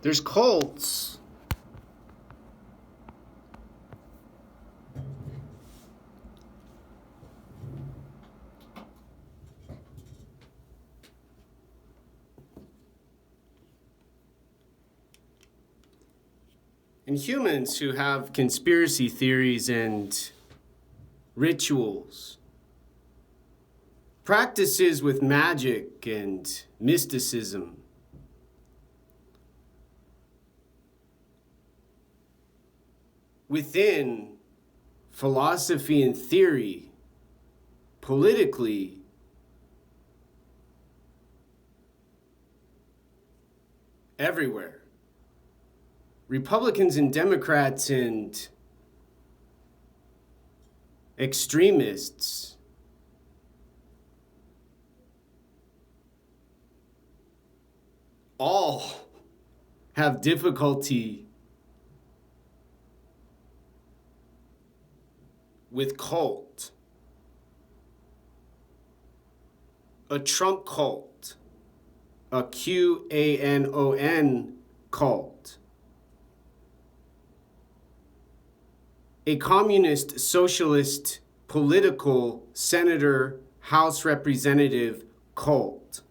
There's cults. And humans who have conspiracy theories and rituals, practices with magic and mysticism. Within philosophy and theory, politically, everywhere. Republicans and Democrats and extremists all have difficulty with cult. A Trump cult, a QAnon cult, a communist socialist political senator, House representative cult.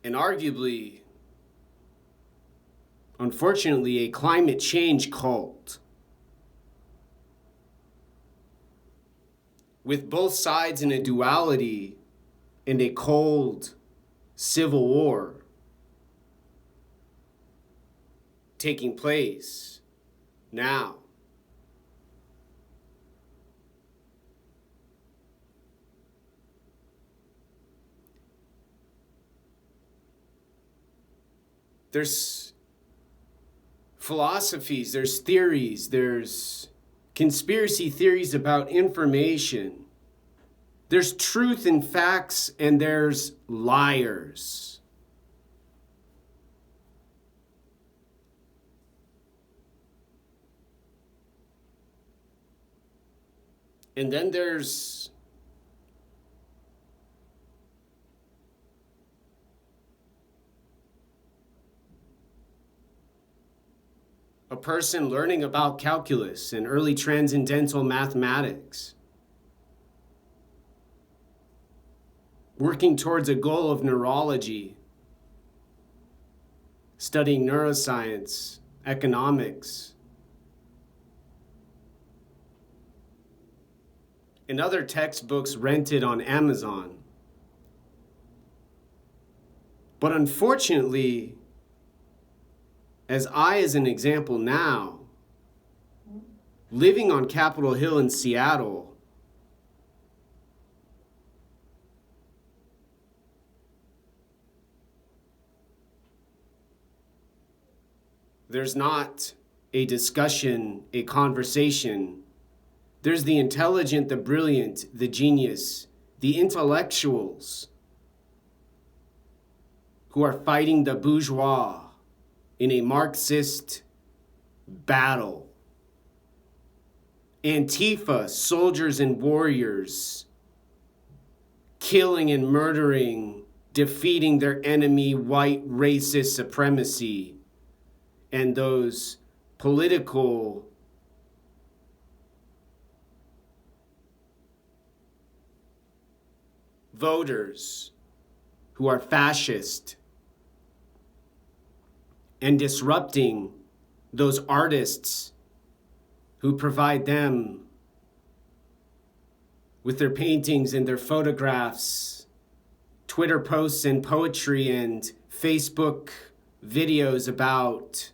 And arguably, unfortunately, a climate change cult. With both sides in a duality and a cold civil war taking place now. There's philosophies, there's theories, there's conspiracy theories about information. There's truth and facts, and there's liars. And then there's a person learning about calculus and early transcendental mathematics, working towards a goal of neurology, studying neuroscience, economics, and other textbooks rented on Amazon. But unfortunately, as an example now, living on Capitol Hill in Seattle, there's not a discussion, a conversation. There's the intelligent, the brilliant, the genius, the intellectuals who are fighting the bourgeois in a Marxist battle. Antifa, soldiers and warriors, killing and murdering, defeating their enemy, white racist supremacy, and those political voters who are fascist and disrupting those artists who provide them with their paintings and their photographs, Twitter posts and poetry and Facebook videos about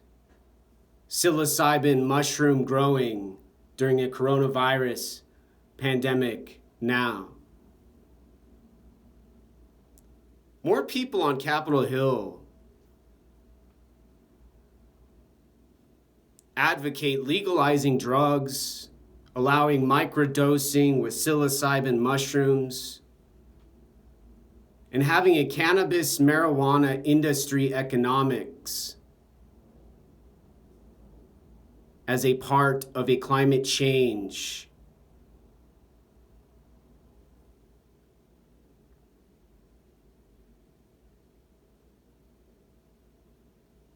psilocybin mushroom growing during a coronavirus pandemic now. More people on Capitol Hill advocate legalizing drugs, allowing microdosing with psilocybin mushrooms, and having a cannabis marijuana industry economics as a part of a climate change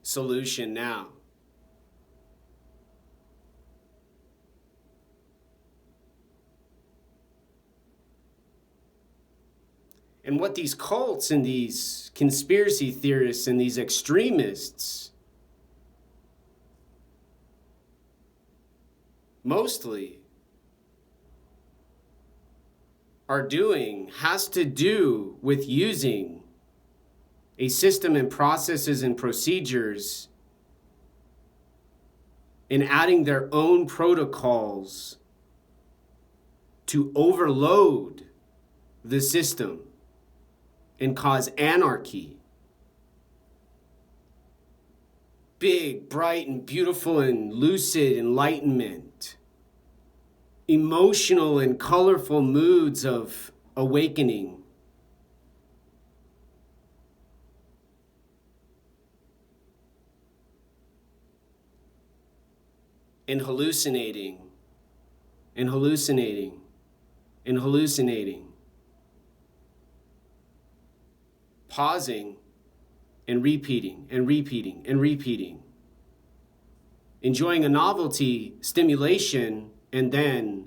solution now. And what these cults and these conspiracy theorists and these extremists mostly are doing has to do with using a system and processes and procedures and adding their own protocols to overload the system and cause anarchy. Big, bright, and beautiful and lucid enlightenment. Emotional and colorful moods of awakening. And hallucinating. And hallucinating. And hallucinating. Pausing and repeating and repeating and repeating. Enjoying a novelty stimulation and then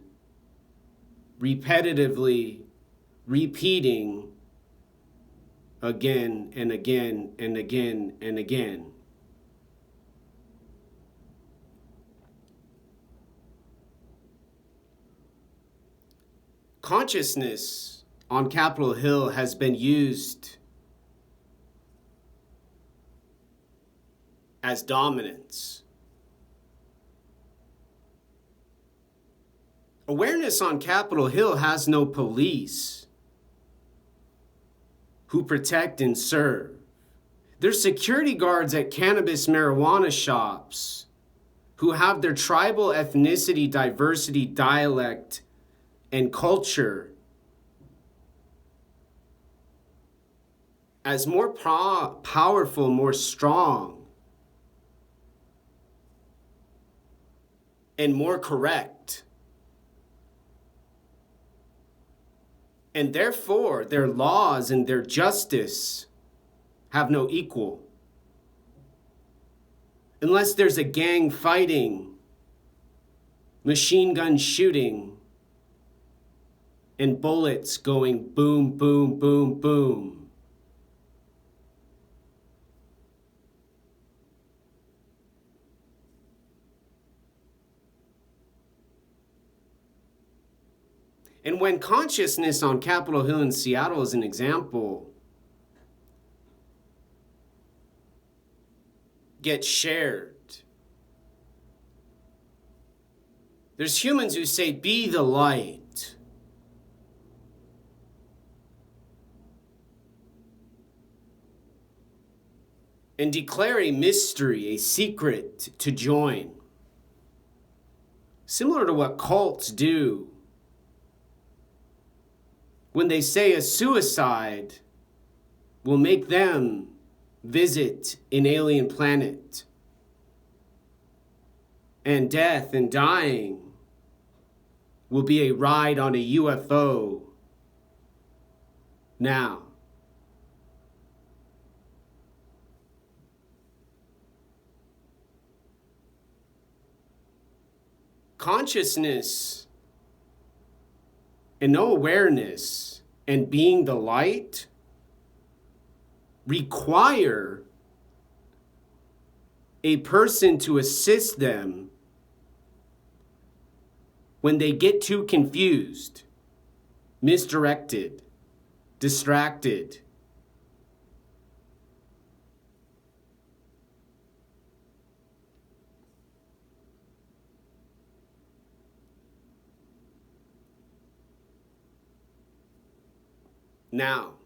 repetitively repeating again and again and again and again. Consciousness on Capitol Hill has been used as dominance. Awareness on Capitol Hill has no police who protect and serve. There's security guards at cannabis marijuana shops who have their tribal ethnicity, diversity, dialect, and culture as more powerful, more strong, and more correct. And therefore, their laws and their justice have no equal. Unless there's a gang fighting, machine gun shooting, and bullets going boom, boom, boom, boom. And when consciousness on Capitol Hill in Seattle is an example, gets shared, there's humans who say, be the light. And declare a mystery, a secret to join. Similar to what cults do. When they say a suicide will make them visit an alien planet. And death and dying will be a ride on a UFO. Now, consciousness and no awareness and being the light require a person to assist them when they get too confused, misdirected, distracted. Now,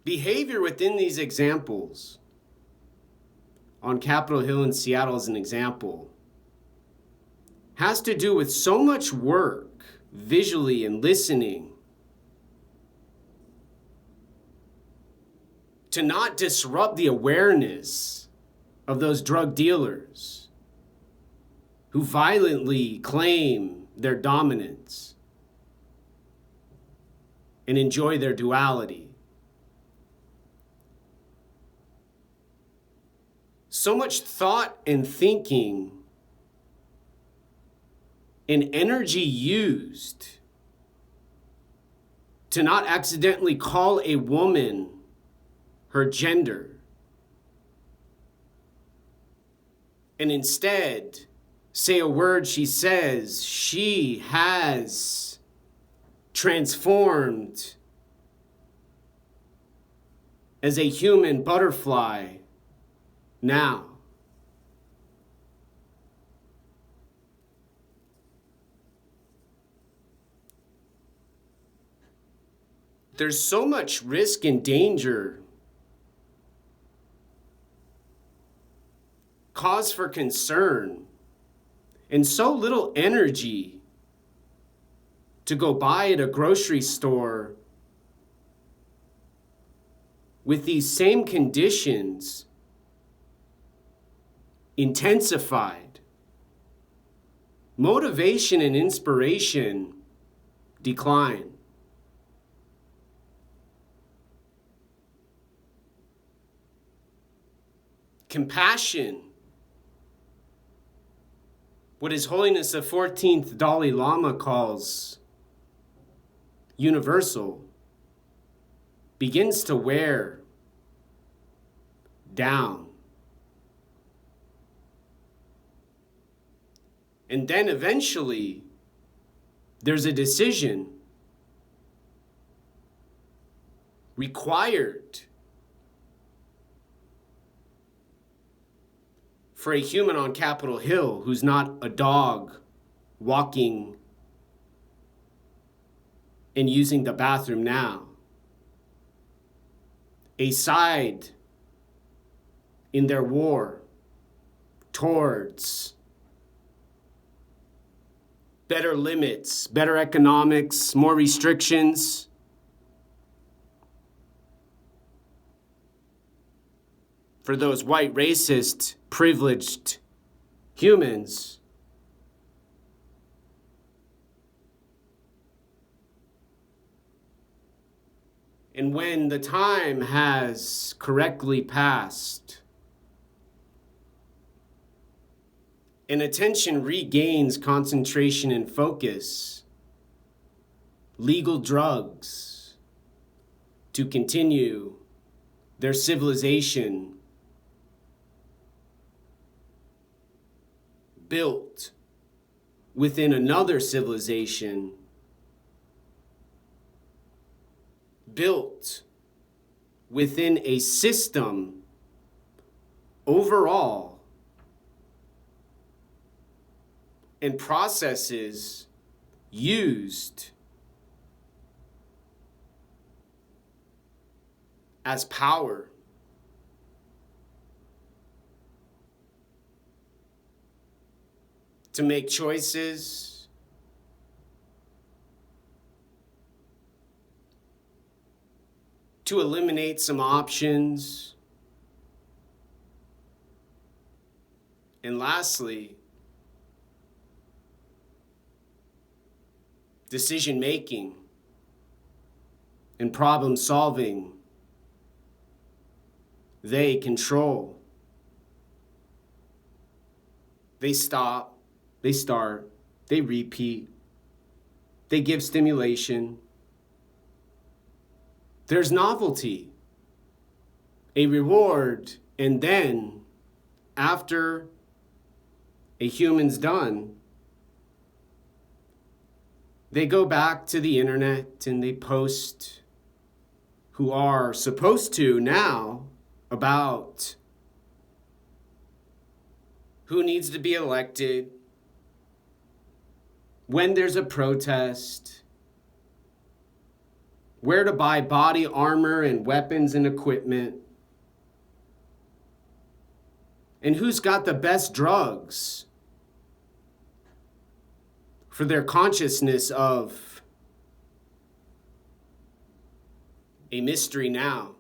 behavior within these examples, on Capitol Hill in Seattle as an example, has to do with so much work visually and listening to not disrupt the awareness of those drug dealers who violently claim their dominance. and enjoy their duality. So much thought and thinking and energy used to not accidentally call a woman her gender, and instead say a word she says she has transformed as a human butterfly now. There's so much risk and danger, cause for concern, and so little energy to go buy at a grocery store with these same conditions intensified. Motivation and inspiration decline. Compassion, what His Holiness the 14th Dalai Lama calls universal, begins to wear down. And then eventually, there's a decision required for a human on Capitol Hill who's not a dog walking and using the bathroom now. A side in their war towards better limits, better economics, more restrictions. For those white, racist, privileged humans. And when the time has correctly passed, and attention regains concentration and focus, legal drugs to continue their civilization built within another civilization, built within a system overall, and processes used as power. To make choices, to eliminate some options, and lastly, decision making and problem solving. They control. They stop. They start, they repeat, they give stimulation. There's novelty, a reward, and then after a human's done, they go back to the internet and they post, who are supposed to now, about who needs to be elected, when there's a protest, where to buy body armor and weapons and equipment, and who's got the best drugs for their consciousness of a mystery now.